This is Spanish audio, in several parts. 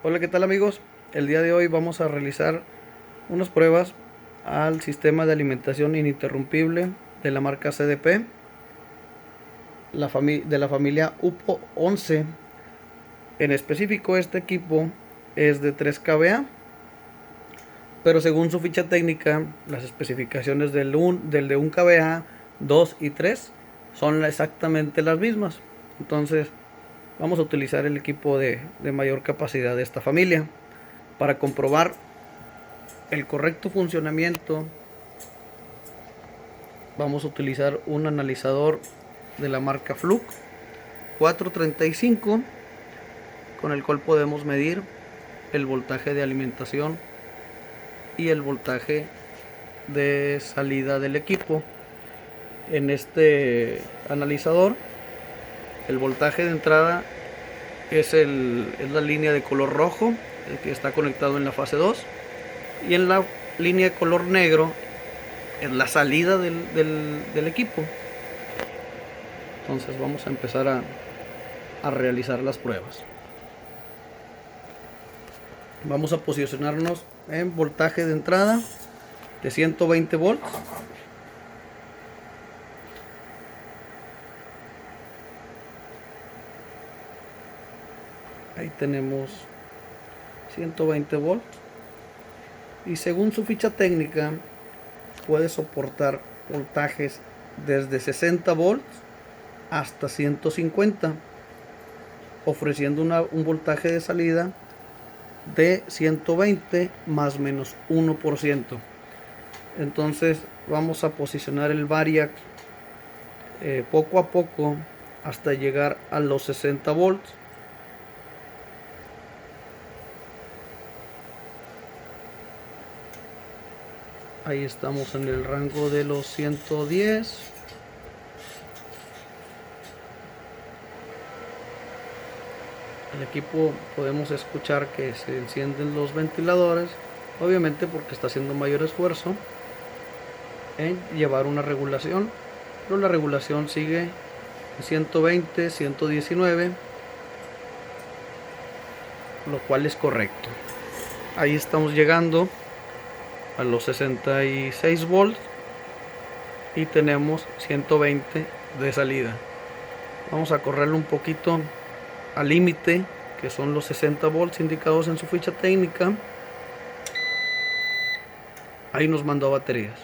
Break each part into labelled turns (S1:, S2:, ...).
S1: Hola, ¿qué tal amigos? El día de hoy vamos a realizar unas pruebas al sistema de alimentación ininterrumpible de la marca CDP, de la familia UPO 11. En específico, este equipo es de 3 kVA, pero según su ficha técnica, las especificaciones del de 1 kVA, 2 y 3 son exactamente las mismas. Entonces, vamos a utilizar el equipo de mayor capacidad de esta familia para comprobar el correcto funcionamiento. Vamos a utilizar un analizador de la marca Fluke 435, con el cual podemos medir el voltaje de alimentación y el voltaje de salida del equipo. En este analizador, el voltaje de entrada es la línea de color rojo, el que está conectado en la fase 2, y en la línea de color negro es la salida del equipo. Entonces vamos a empezar a realizar las pruebas. Vamos a posicionarnos en voltaje de entrada de 120 volts. Ahí tenemos 120 volts. Y según su ficha técnica, puede soportar voltajes desde 60 volts hasta 150, ofreciendo un voltaje de salida de 120 más menos 1%. Entonces vamos a posicionar el variac poco a poco hasta llegar a los 60 volts. Ahí estamos en el rango de los 110. El equipo podemos escuchar que se encienden los ventiladores, obviamente porque está haciendo mayor esfuerzo en llevar una regulación, pero la regulación sigue en 120, 119, lo cual es correcto. Ahí estamos llegando a los 66 volts y tenemos 120 de salida. Vamos a correrlo un poquito al límite, que son los 60 volts indicados en su ficha técnica. Ahí nos mandó a baterías.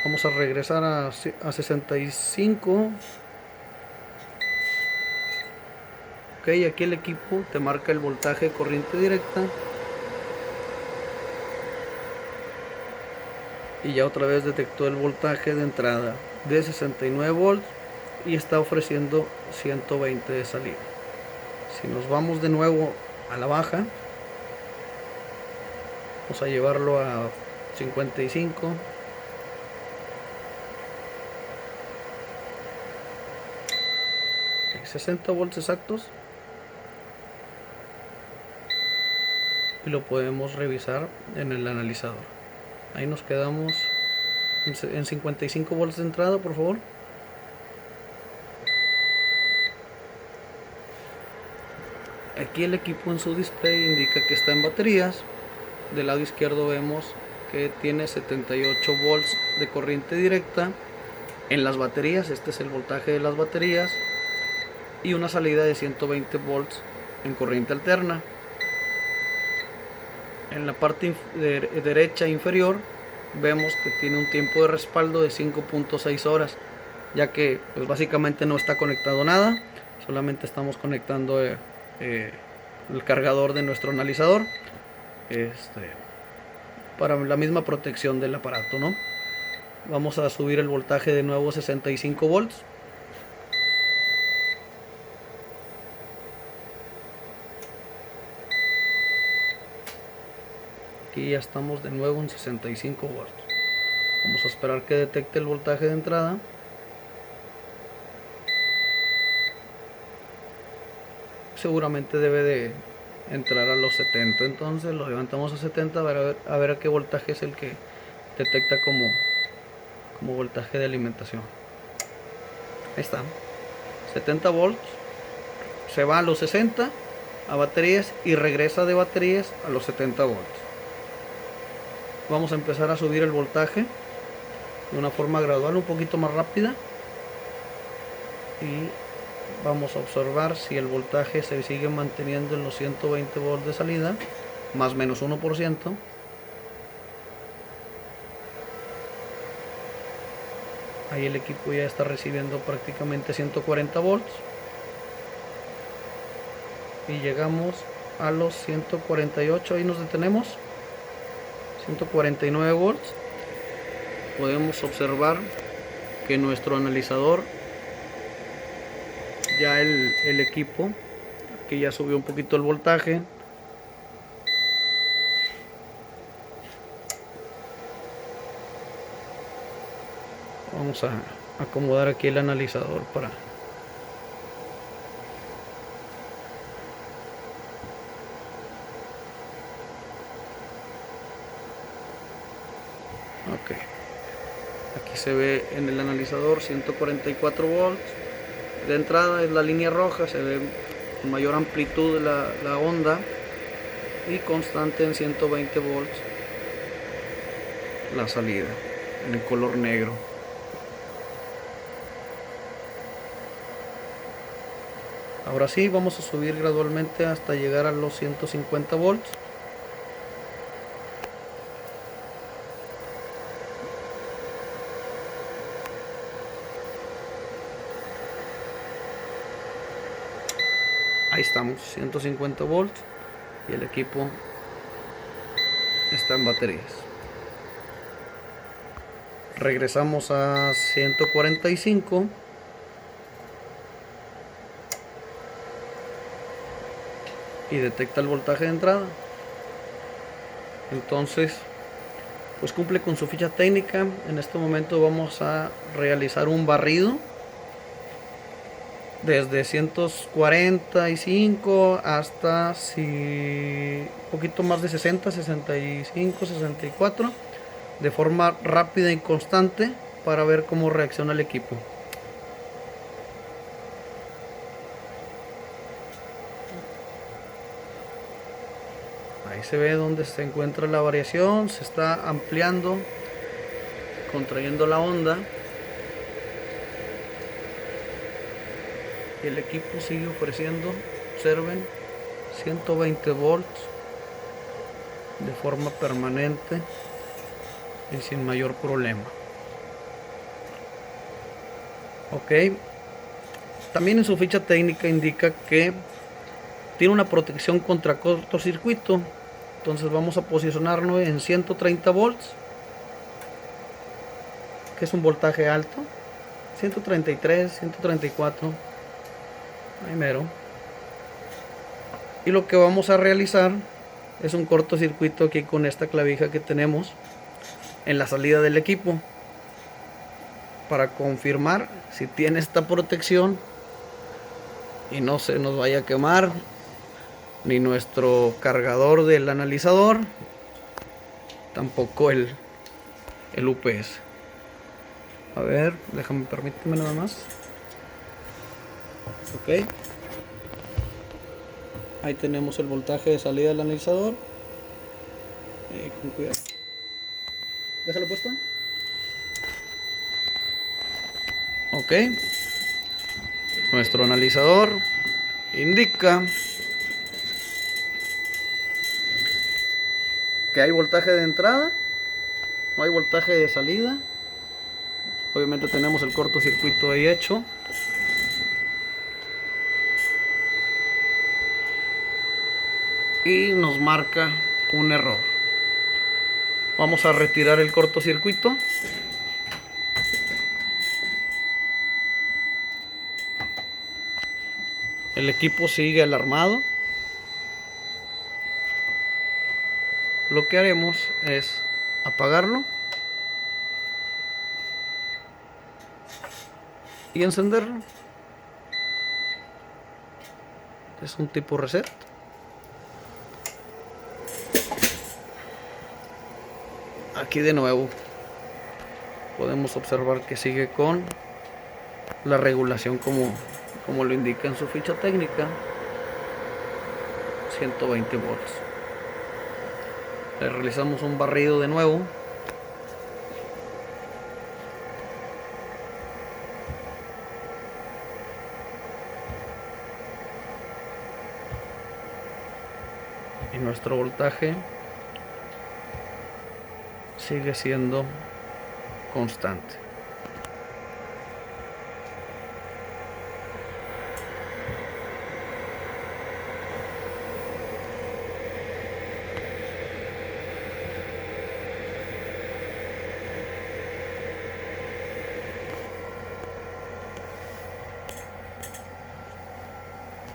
S1: Vamos a regresar a 65. Ok, aquí el equipo te marca el voltaje de corriente directa. Y ya otra vez detectó el voltaje de entrada de 69 volts y está ofreciendo 120 de salida. Si nos vamos de nuevo a la baja, vamos a llevarlo a 55. Okay, 60 volts exactos. Y lo podemos revisar en el analizador. Ahí nos quedamos en 55 volts de entrada, por favor. Aquí el equipo en su display indica que está en baterías. Del lado izquierdo vemos que tiene 78 volts de corriente directa en las baterías. Este es el voltaje de las baterías. Y una salida de 120 volts en corriente alterna. En la parte derecha inferior vemos que tiene un tiempo de respaldo de 5.6 horas, ya que pues básicamente no está conectado nada, solamente estamos conectando el cargador de nuestro analizador para la misma protección del aparato, ¿no? Vamos a subir el voltaje de nuevo a 65 volts. Aquí ya estamos de nuevo en 65 volts. Vamos a esperar que detecte el voltaje de entrada. Seguramente debe de entrar a los 70, entonces lo levantamos a 70 a ver a qué voltaje es el que detecta como voltaje de alimentación. Ahí está, 70 volts. Se va a los 60 a baterías y regresa de baterías a los 70 volts. Vamos a empezar a subir el voltaje de una forma gradual, un poquito más rápida, y vamos a observar si el voltaje se sigue manteniendo en los 120 volts de salida, más o menos 1%. Ahí el equipo ya está recibiendo prácticamente 140 volts y llegamos a los 148. Ahí nos detenemos, 149 volts. Podemos observar que nuestro analizador, ya el equipo que ya subió un poquito el voltaje. Vamos a acomodar aquí el analizador para ok. Aquí se ve en el analizador 144 volts de entrada, es la línea roja, se ve con mayor amplitud la onda y constante en 120 volts la salida en el color negro. Ahora sí, vamos a subir gradualmente hasta llegar a los 150 volts. Ahí estamos, 150 volts y el equipo está en baterías. Regresamos a 145. Y detecta el voltaje de entrada. Entonces, pues cumple con su ficha técnica. En este momento vamos a realizar un barrido desde 145 hasta un poquito más de 60, 65, 64, de forma rápida y constante para ver cómo reacciona el equipo. Ahí se ve donde se encuentra la variación, se está ampliando, contrayendo la onda. Y el equipo sigue ofreciendo, observen, 120 volts de forma permanente y sin mayor problema. Ok. También en su ficha técnica indica que tiene una protección contra cortocircuito. Entonces vamos a posicionarnos en 130 volts, que es un voltaje alto. 133, 134, ahí mero. Y lo que vamos a realizar es un cortocircuito aquí con esta clavija que tenemos en la salida del equipo, para confirmar si tiene esta protección y no se nos vaya a quemar ni nuestro cargador del analizador, tampoco el UPS. A ver, permíteme nada más. Ok, ahí tenemos el voltaje de salida del analizador. Con cuidado, déjalo puesto. Ok, nuestro analizador indica que hay voltaje de entrada, no hay voltaje de salida. Obviamente tenemos el cortocircuito ahí hecho. Y nos marca un error. Vamos a retirar el cortocircuito. El equipo sigue alarmado. Lo que haremos es apagarlo y encenderlo. Es un tipo reset. Aquí de nuevo podemos observar que sigue con la regulación como lo indica en su ficha técnica. 120 volts. Le realizamos un barrido de nuevo. Y nuestro voltaje sigue siendo constante.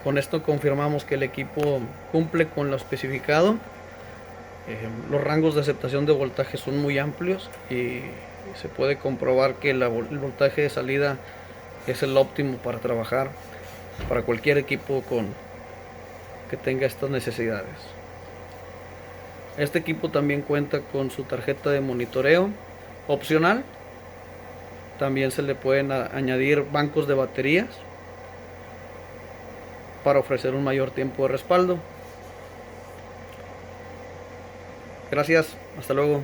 S1: Con esto confirmamos que el equipo cumple con lo especificado. Los rangos de aceptación de voltaje son muy amplios y se puede comprobar que el voltaje de salida es el óptimo para trabajar para cualquier equipo que tenga estas necesidades. Este equipo también cuenta con su tarjeta de monitoreo opcional. También se le pueden añadir bancos de baterías para ofrecer un mayor tiempo de respaldo. Gracias, hasta luego.